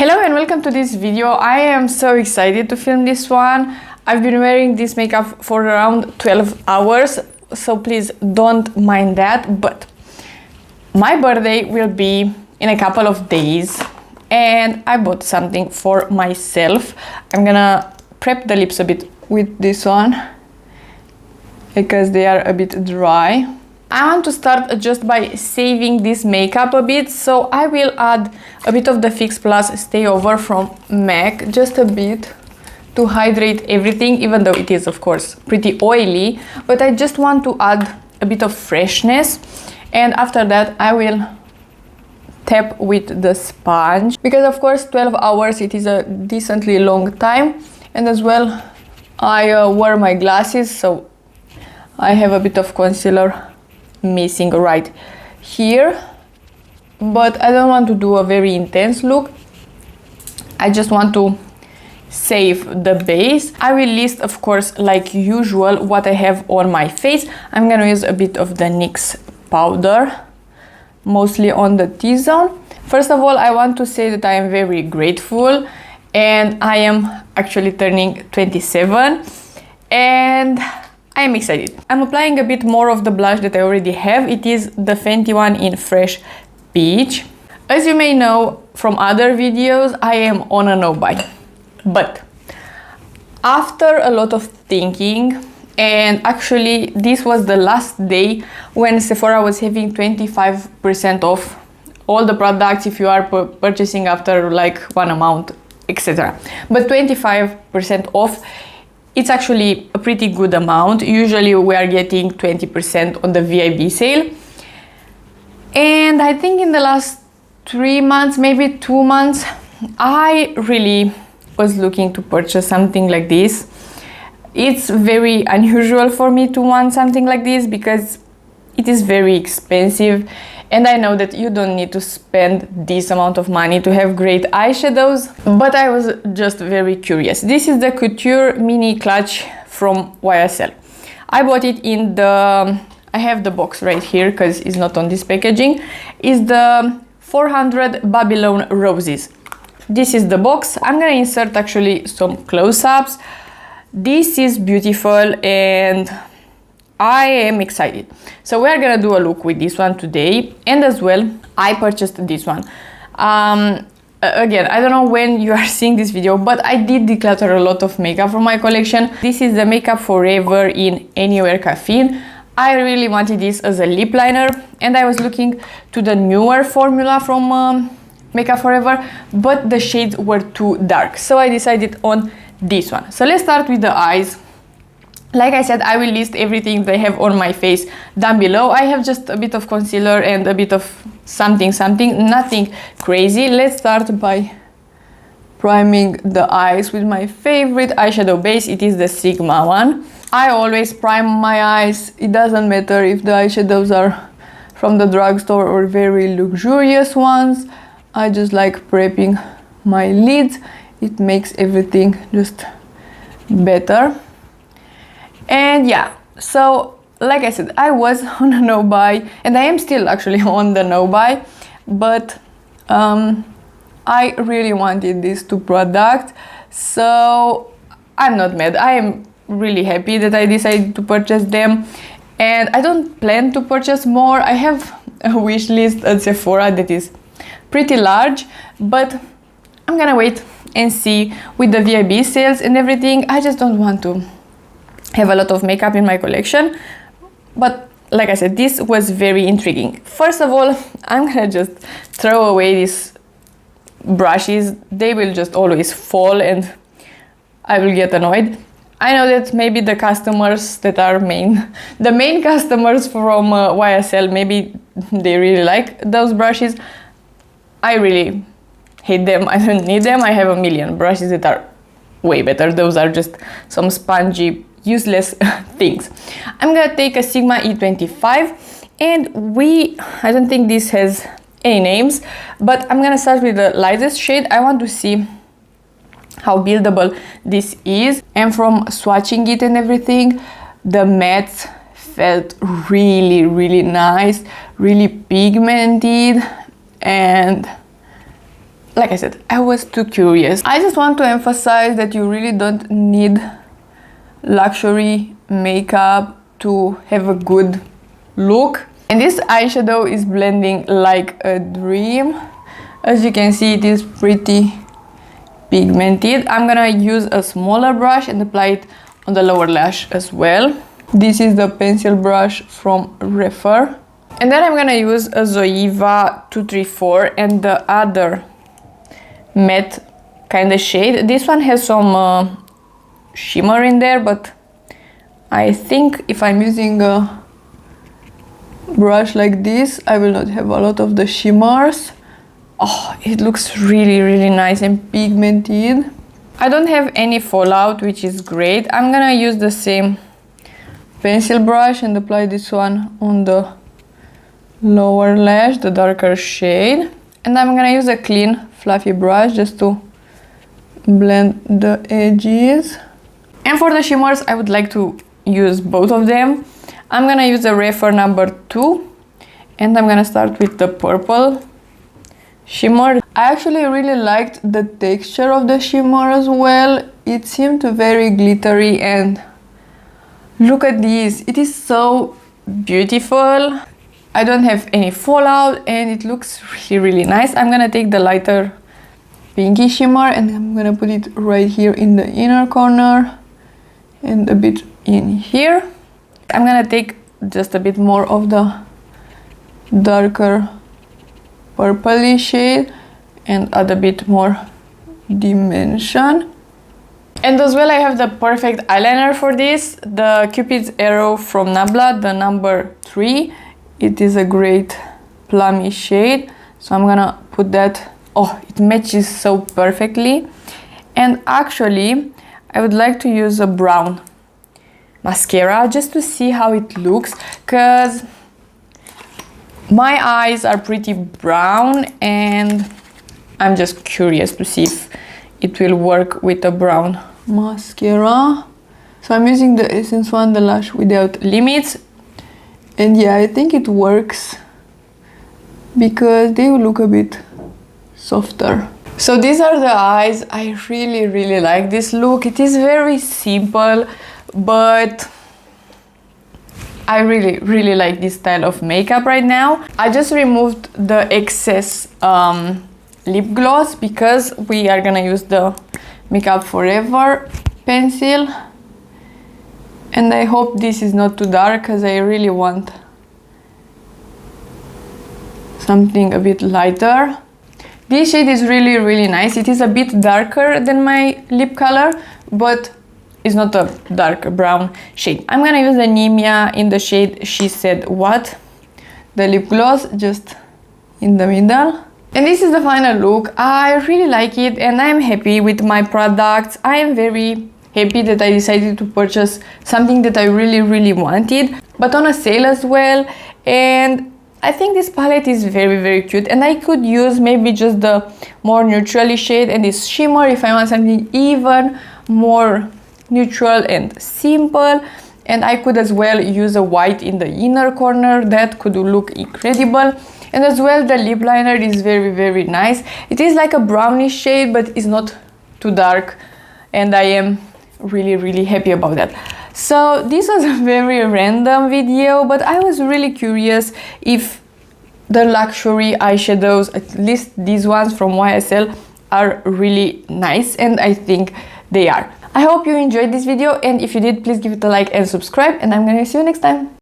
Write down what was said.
Hello and welcome to this video. I am so excited to film this one. I've been wearing this makeup for around 12 hours, so please don't mind that. But my birthday will be in a couple of days and I bought something for myself. I'm gonna prep the lips a bit with this one because they are a bit dry. I want to start just by saving this makeup a bit, so I will add a bit of the Fix Plus Stay Over from MAC, just a bit to hydrate everything, even though it is of course pretty oily, but I just want to add a bit of freshness. And after that I will tap with the sponge, because of course 12 hours it is a decently long time, and as well I wear my glasses, so I have a bit of concealer missing right here, but I don't want to do a very intense look. I just want to save the base. I will list, of course, like usual, what I have on my face. I'm gonna use a bit of the NYX powder, mostly on the T-zone. First of all, I want to say that I am very grateful, and I am actually turning 27, and I am excited. I'm applying a bit more of the blush that I already have. It is the Fenty one in Fresh Peach. As you may know from other videos, I am on a no-buy. But after a lot of thinking, and actually this was the last day when Sephora was having 25% off all the products if you are purchasing after like one amount, etc. But 25% off, it's actually a pretty good amount. Usually we are getting 20% on the VIB sale. And I think in the last 3 months, maybe 2 months, I really was looking to purchase something like this. It's very unusual for me to want something like this because it is very expensive, and I know that you don't need to spend this amount of money to have great eyeshadows, but I was just very curious. This is the Couture mini clutch from YSL. I bought it in the, I have the box right here because it's not on this packaging, is the 400 Babylone roses. This is the box. I'm gonna insert actually some close-ups. This is beautiful and I am excited. So we are gonna do a look with this one today, and as well I purchased this one. Again, I don't know when you are seeing this video, but I did declutter a lot of makeup from my collection. This is the Makeup Forever in Anywhere Caffeine. I really wanted this as a lip liner, and I was looking to the newer formula from Makeup Forever, but the shades were too dark, so I decided on this one. So let's start with the eyes. Like I said, I will list everything they have on my face down below. I have just a bit of concealer and a bit of something, nothing crazy. Let's start by priming the eyes with my favorite eyeshadow base. It is the Sigma one. I always prime my eyes. It doesn't matter if the eyeshadows are from the drugstore or very luxurious ones. I just like prepping my lids. It makes everything just better. And yeah, so like I said, I was on a no-buy, and I am still actually on the no-buy, but I really wanted these two products, so I'm not mad. I am really happy that I decided to purchase them, and I don't plan to purchase more. I have a wish list at Sephora that is pretty large, but I'm gonna wait and see with the VIB sales and everything. I just don't want to have a lot of makeup in my collection, but like I said, this was very intriguing. First of all, I'm gonna just throw away these brushes. They will just always fall and I will get annoyed. I know that maybe the customers that are the main customers from YSL, maybe they really like those brushes. I really hate them. I don't need them. I have a million brushes that are way better. Those are just some spongy, useless things. I'm gonna take a Sigma E25, and I don't think this has any names, but I'm gonna start with the lightest shade. I want to see how buildable this is, and from swatching it and everything, the mattes felt really nice, really pigmented, and like I said, I was too curious. I just want to emphasize that you really don't need luxury makeup to have a good look. And this eyeshadow is blending like a dream. As you can see, it is pretty pigmented. I'm gonna use a smaller brush and apply it on the lower lash as well. This is the pencil brush from Refer. And then I'm gonna use a Zoeva 234 and the other matte kind of shade. This one has some shimmer in there, but I think if I'm using a brush like this, I will not have a lot of the shimmers. Oh, it looks really nice and pigmented. I don't have any fallout, which is great. I'm gonna use the same pencil brush and apply this one on the lower lash, the darker shade. And I'm gonna use a clean fluffy brush just to blend the edges. And for the shimmers, I would like to use both of them. I'm gonna use the Refer number 2 and I'm gonna start with the purple shimmer. I actually really liked the texture of the shimmer as well. It seemed very glittery and look at this. It is so beautiful. I don't have any fallout and it looks really nice. I'm gonna take the lighter pinky shimmer and I'm gonna put it right here in the inner corner and a bit in here. I'm gonna take just a bit more of the darker purpley shade and add a bit more dimension. And as well I have the perfect eyeliner for this, the Cupid's Arrow from Nabla, the number 3. It is a great plummy shade, so I'm gonna put that. Oh, it matches so perfectly. And actually I would like to use a brown mascara just to see how it looks, because my eyes are pretty brown and I'm just curious to see if it will work with a brown mascara. So I'm using the Essence one, the Lash Without Limits, and yeah, I think it works because they will look a bit softer. So these are the eyes. I really like this look. It is very simple, but I really like this style of makeup right now. I just removed the excess lip gloss because we are gonna use the Makeup Forever pencil, and I hope this is not too dark because I really want something a bit lighter. This shade is really nice. It is a bit darker than my lip color, but it's not a dark brown shade. I'm gonna use the Nimya in the shade She Said What, the lip gloss just in the middle. And this is the final look. I really like it and I'm happy with my products. I am very happy that I decided to purchase something that I really wanted, but on a sale as well. And I think this palette is very cute, and I could use maybe just the more neutrally shade and this shimmer if I want something even more neutral and simple. And I could as well use a white in the inner corner. That could look incredible. And as well the lip liner is very nice. It is like a brownish shade, but it's not too dark, and I am really happy about that. So this was a very random video, but I was really curious if the luxury eyeshadows, at least these ones from YSL, are really nice, and I think they are. I hope you enjoyed this video, and if you did, please give it a like and subscribe, and I'm gonna see you next time.